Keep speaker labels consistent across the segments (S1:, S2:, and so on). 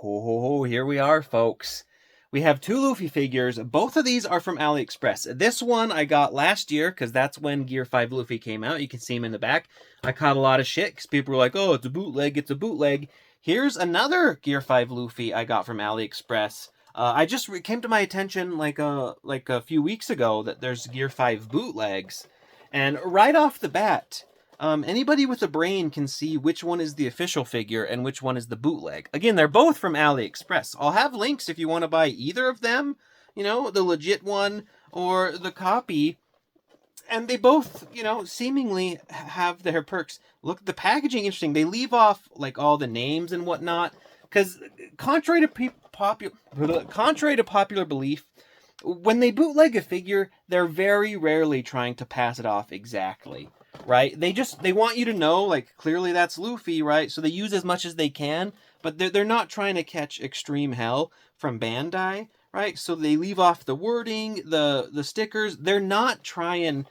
S1: Oh, here we are, folks. We have two Luffy figures. Both of these are from AliExpress. This one I got last year because that's when Gear 5 Luffy came out. You can see him in the back. I caught a lot of shit because people were like, oh, it's a bootleg, it's a bootleg. Here's another Gear 5 Luffy I got from AliExpress. It came to my attention like a few weeks ago that there's Gear 5 bootlegs. And right off the bat, anybody with a brain can see which one is the official figure and which one is the bootleg. Again, they're both from AliExpress. I'll have links if you want to buy either of them, the legit one or the copy. And they both, seemingly have their perks. Look, the packaging, interesting. They leave off, like, all the names and whatnot. Because contrary to popular belief, when they bootleg a figure, they're very rarely trying to pass it off exactly. Right? They want you to know, like, clearly that's Luffy, right? So they use as much as they can, but they're not trying to catch extreme hell from Bandai, right? So they leave off the wording, the stickers. They're not trying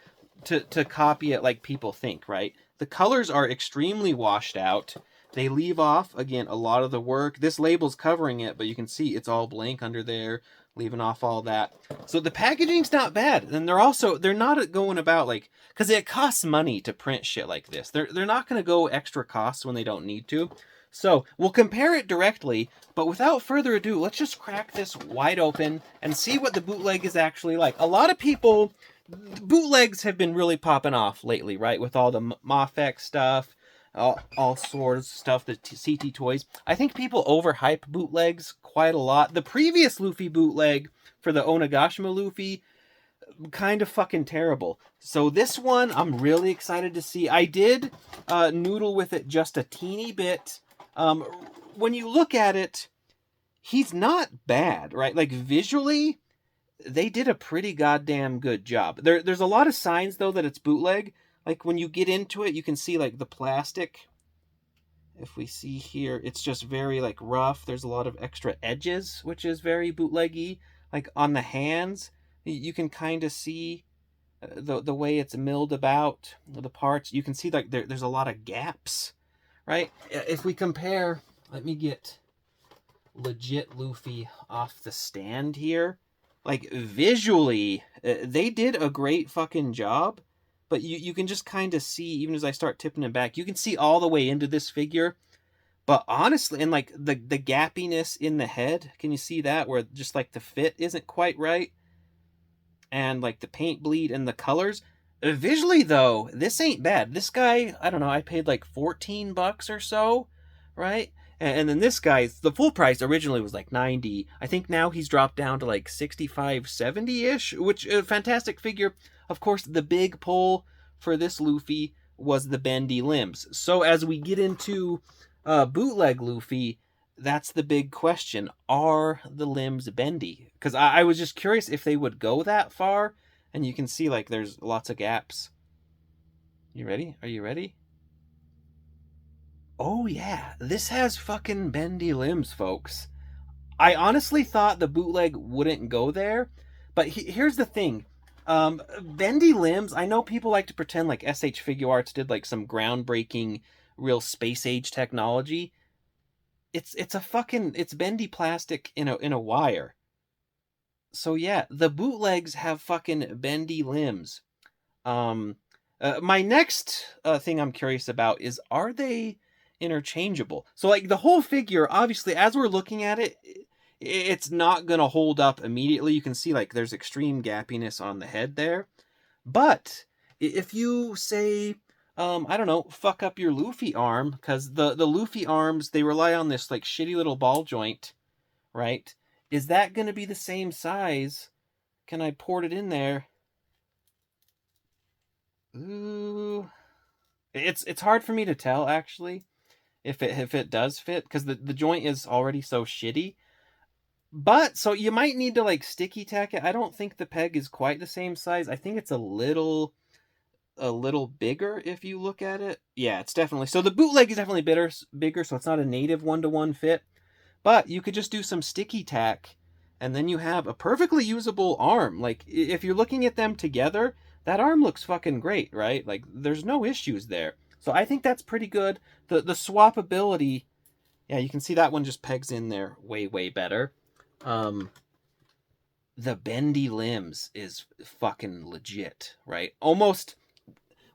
S1: to copy it like people think, right? The colors are extremely washed out. They leave off, again, a lot of the work. This label's covering it, but you can see it's all blank under there, leaving off all that. So the packaging's not bad. And they're not going about, like, because it costs money to print shit like this. They're not going to go extra costs when they don't need to. So we'll compare it directly, but without further ado, let's just crack this wide open and see what the bootleg is actually like. A lot of people, bootlegs have been really popping off lately, right? With all the Mafex stuff, all sorts of stuff, the CT toys. I think people overhype bootlegs quite a lot. The previous Luffy bootleg for the Onigashima Luffy, kind of fucking terrible. So this one, I'm really excited to see. I did noodle with it just a teeny bit. When you look at it, he's not bad, right? Like, visually, they did a pretty goddamn good job. There's a lot of signs, though, that it's bootleg. Like, when you get into it, you can see, like, the plastic. If we see here, it's just very, like, rough. There's a lot of extra edges, which is very bootleggy. Like, on the hands, you can kind of see the way it's milled about, the parts. You can see, like, there's a lot of gaps, right? If we compare, let me get legit Luffy off the stand here. Like, visually, they did a great fucking job. But you can just kind of see, even as I start tipping it back, you can see all the way into this figure. But honestly, and like the gappiness in the head, can you see that? Where just like the fit isn't quite right. And like the paint bleed and the colors. Visually though, this ain't bad. This guy, I don't know, I paid like $14 or so, right? And then this guy, the full price originally was like $90. I think now he's dropped down to like $65, $70-ish, which a fantastic figure. Of course, the big pull for this Luffy was the bendy limbs. So as we get into bootleg Luffy, that's the big question. Are the limbs bendy? Because I was just curious if they would go that far. And you can see, like, there's lots of gaps. You ready? Are you ready? Oh, yeah. This has fucking bendy limbs, folks. I honestly thought the bootleg wouldn't go there. But here's the thing. Bendy limbs, I know people like to pretend like SH Figuarts did like some groundbreaking, real space age technology. It's bendy plastic in a wire. So yeah, the bootlegs have fucking bendy limbs. My next thing I'm curious about is, are they interchangeable? So like the whole figure, obviously, as we're looking at it, it's not going to hold up immediately. You can see like there's extreme gappiness on the head there. But if you say, I don't know, fuck up your Luffy arm, because the Luffy arms, they rely on this like shitty little ball joint, right? Is that going to be the same size? Can I port it in there? Ooh. It's hard for me to tell, actually, if it does fit, because the joint is already so shitty. But, so you might need to, like, sticky tack it. I don't think the peg is quite the same size. I think it's a little bigger if you look at it. Yeah, it's definitely... So the bootleg is definitely bigger, so it's not a native one-to-one fit. But you could just do some sticky tack, and then you have a perfectly usable arm. Like, if you're looking at them together, that arm looks fucking great, right? Like, there's no issues there. So I think that's pretty good. The swappability Yeah, you can see that one just pegs in there way better. The bendy limbs is fucking legit, right? Almost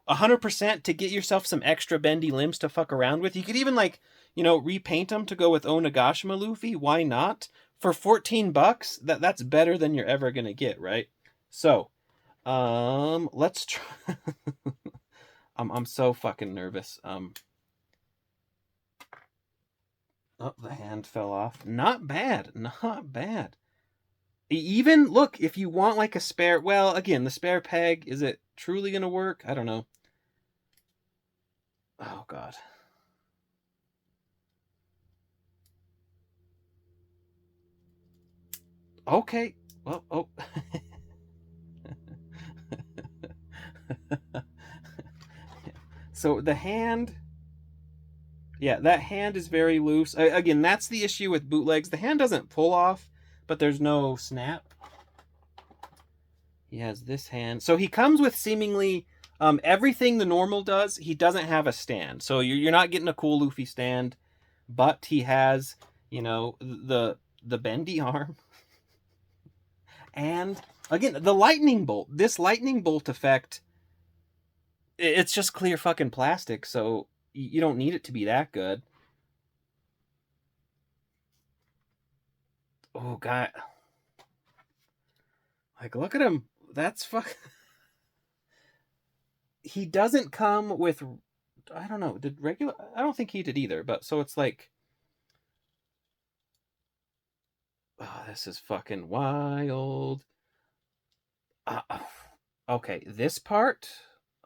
S1: 100% to get yourself some extra bendy limbs to fuck around with. You could even, like, you know, repaint them to go with Onigashima Luffy. Why not? For $14, that's better than you're ever gonna get, right? So, let's try. I'm so fucking nervous. Oh, the hand fell off. Not bad, not bad. Even look, if you want like a spare, well, again, the spare peg, is it truly gonna work? I don't know. Oh god. Okay. Well, oh. So the hand, yeah, that hand is very loose. Again, that's the issue with bootlegs. The hand doesn't pull off, but there's no snap. He has this hand. So he comes with seemingly everything the normal does. He doesn't have a stand. So you're not getting a cool Luffy stand, but he has, you know, the bendy arm. And again, the lightning bolt. This lightning bolt effect, it's just clear fucking plastic, so you don't need it to be that good. Oh god. Like, look at him. That's fuck. He doesn't come with, I don't know, did regular, I don't think he did either, but so it's like, oh, this is fucking wild. Okay, this part,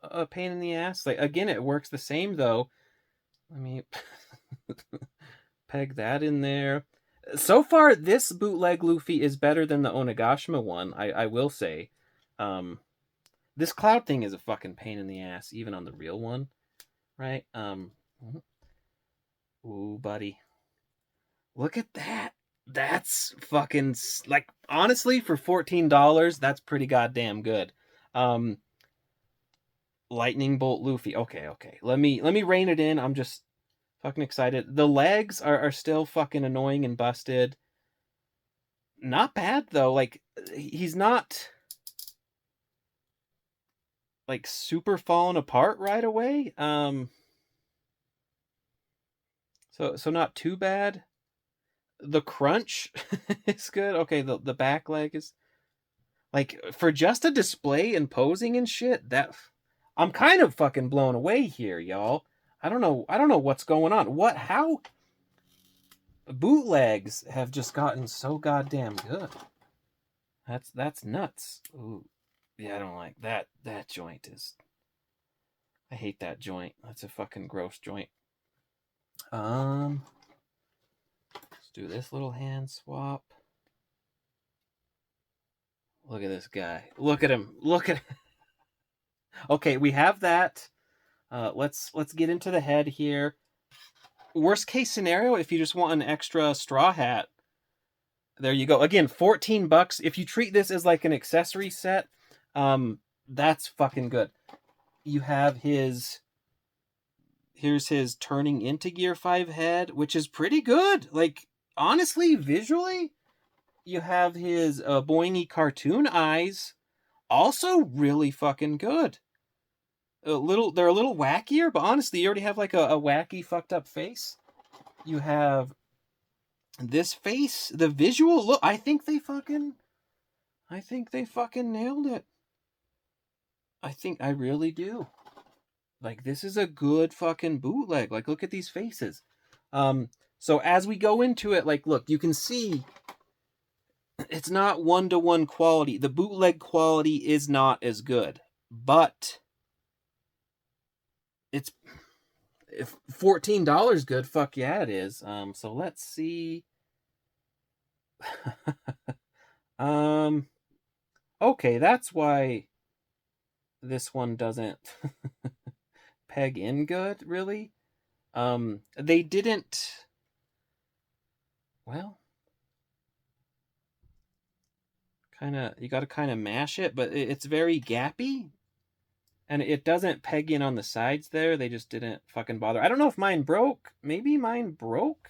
S1: a pain in the ass. Like, again, it works the same though. Let me peg that in there. So far, this bootleg Luffy is better than the Onigashima one, I will say. This cloud thing is a fucking pain in the ass, even on the real one, right? Ooh, buddy. Look at that. That's fucking, like, honestly, for $14, that's pretty goddamn good. Lightning Bolt Luffy. Okay. Let me rein it in. I'm just fucking excited. The legs are still fucking annoying and busted. Not bad though. Like, he's not like super falling apart right away. So not too bad. The crunch is good. Okay, the back leg is like, for just a display and posing and shit, that I'm kind of fucking blown away here, y'all. I don't know what's going on. How bootlegs have just gotten so goddamn good. That's nuts. Ooh. Yeah, I don't like that. That joint is, I hate that joint. That's a fucking gross joint. Let's do this little hand swap. Look at this guy. Look at him. Look at him. Okay, we have that. Let's get into the head here. Worst case scenario, if you just want an extra straw hat, there you go. Again, $14. If you treat this as like an accessory set, that's fucking good. You have here's his turning into Gear 5 head, which is pretty good. Like, honestly, visually, you have his Boingy cartoon eyes, also really fucking good. They're a little wackier, but honestly, you already have like a wacky fucked up face. You have this face, the visual look. I think they fucking nailed it. I really do. Like, this is a good fucking bootleg. Like, look at these faces. So as we go into it, like, look, you can see it's not one-to-one quality. The bootleg quality is not as good, but it's, if $14 good, fuck yeah it is. So let's see. Okay, that's why this one doesn't peg in good, really. They didn't, well, you got to kind of mash it, but it's very gappy, and it doesn't peg in on the sides there. They just didn't fucking bother. I don't know if mine broke. Maybe mine broke.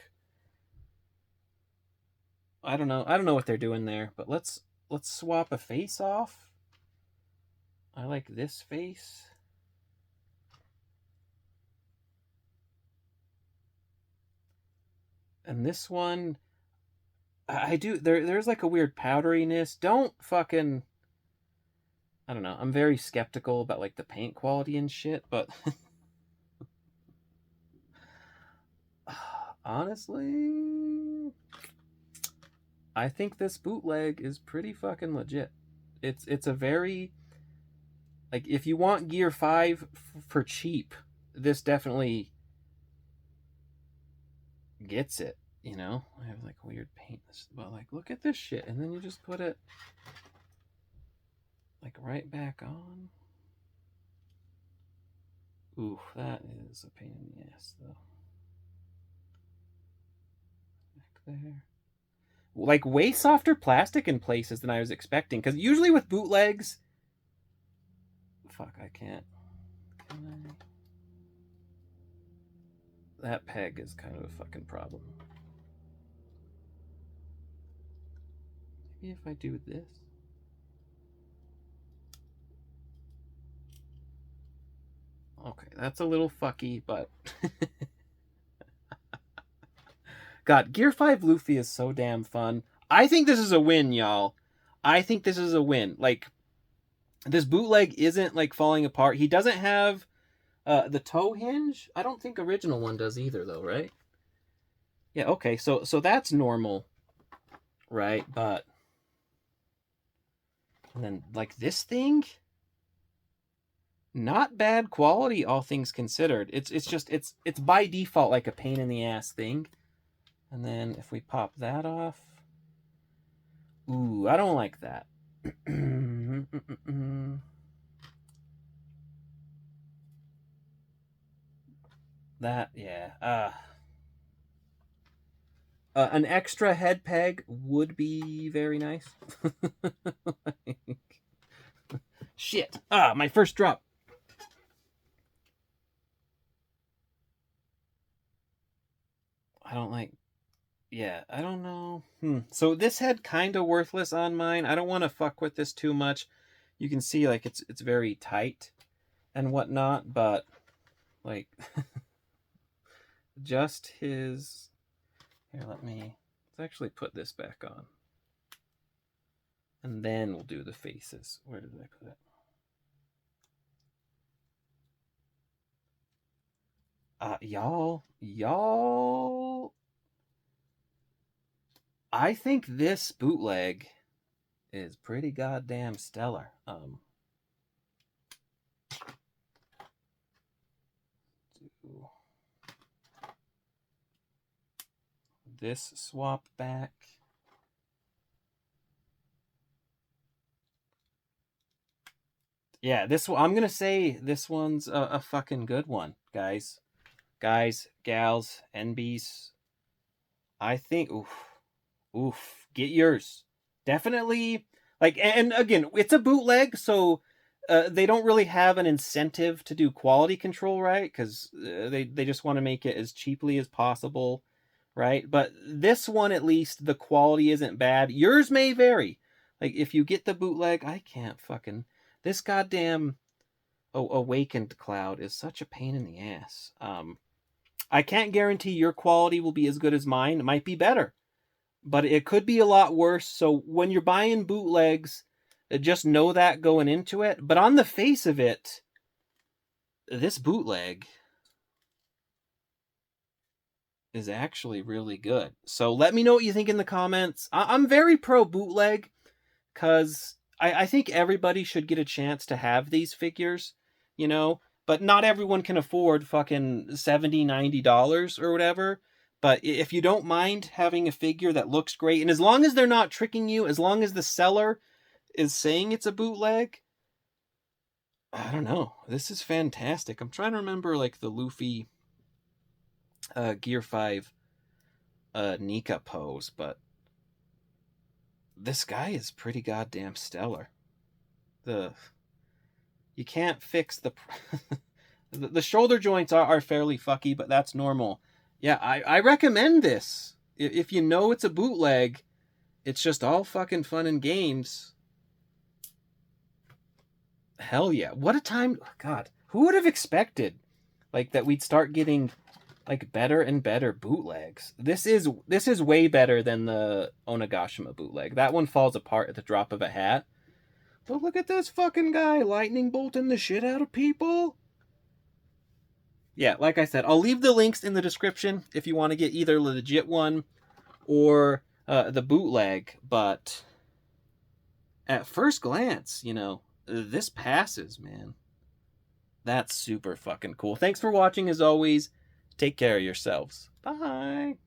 S1: I don't know what they're doing there, but let's swap a face off. I like this face. And this one, I do, there's like a weird powderiness. Don't fucking, I don't know. I'm very skeptical about like the paint quality and shit, but honestly, I think this bootleg is pretty fucking legit. It's a very, like, if you want Gear 5 for cheap, this definitely gets it, you know? I have like weird paint, but like, look at this shit, and then you just put it like right back on. Ooh, that is a pain in the ass though. Back there. Like way softer plastic in places than I was expecting, because usually with bootlegs, fuck, I can't. Can I? That peg is kind of a fucking problem. Maybe if I do this. Okay, that's a little fucky, but God, Gear 5 Luffy is so damn fun. I think this is a win, y'all. I think this is a win. Like, this bootleg isn't like falling apart. He doesn't have the toe hinge. I don't think original one does either, though, right? Yeah, okay, so that's normal, right? But and then like this thing, not bad quality, all things considered. It's just it's by default like a pain in the ass thing. And then if we pop that off, ooh, I don't like that. That, yeah. An extra head peg would be very nice. Like, shit. My first drop. I don't like. Yeah, I don't know. So this head kind of worthless on mine. I don't want to fuck with this too much. You can see like it's very tight and whatnot, but like just his. Here, let's actually put this back on. And then we'll do the faces. Where did I put it? Y'all, I think this bootleg is pretty goddamn stellar. Do this swap back. Yeah, I'm gonna say this one's a fucking good one, guys, gals, NBs. I think, oof, get yours. Definitely, like, and again, it's a bootleg, so they don't really have an incentive to do quality control, right? Because they just want to make it as cheaply as possible, right? But this one, at least, the quality isn't bad. Yours may vary. Like, if you get the bootleg, I can't fucking... This goddamn Awakened Cloud is such a pain in the ass. I can't guarantee your quality will be as good as mine. It might be better, but it could be a lot worse. So when you're buying bootlegs, just know that going into it. But on the face of it, this bootleg is actually really good. So let me know what you think in the comments. I'm very pro bootleg because I think everybody should get a chance to have these figures, you know, but not everyone can afford fucking $70, $90 or whatever. But if you don't mind having a figure that looks great, and as long as they're not tricking you, as long as the seller is saying it's a bootleg, I don't know. This is fantastic. I'm trying to remember like the Luffy Gear 5 Nika pose, but this guy is pretty goddamn stellar. You can't fix the shoulder joints are fairly fucky, but that's normal. Yeah, I recommend this. If you know it's a bootleg, it's just all fucking fun and games. Hell yeah. What a time. Oh, God, who would have expected like that we'd start getting like better and better bootlegs? This is way better than the Onigashima bootleg. That one falls apart at the drop of a hat. But look at this fucking guy lightning bolting the shit out of people. Yeah, like I said, I'll leave the links in the description if you want to get either the legit one or the bootleg. But at first glance, you know, this passes, man. That's super fucking cool. Thanks for watching as always. Take care of yourselves. Bye.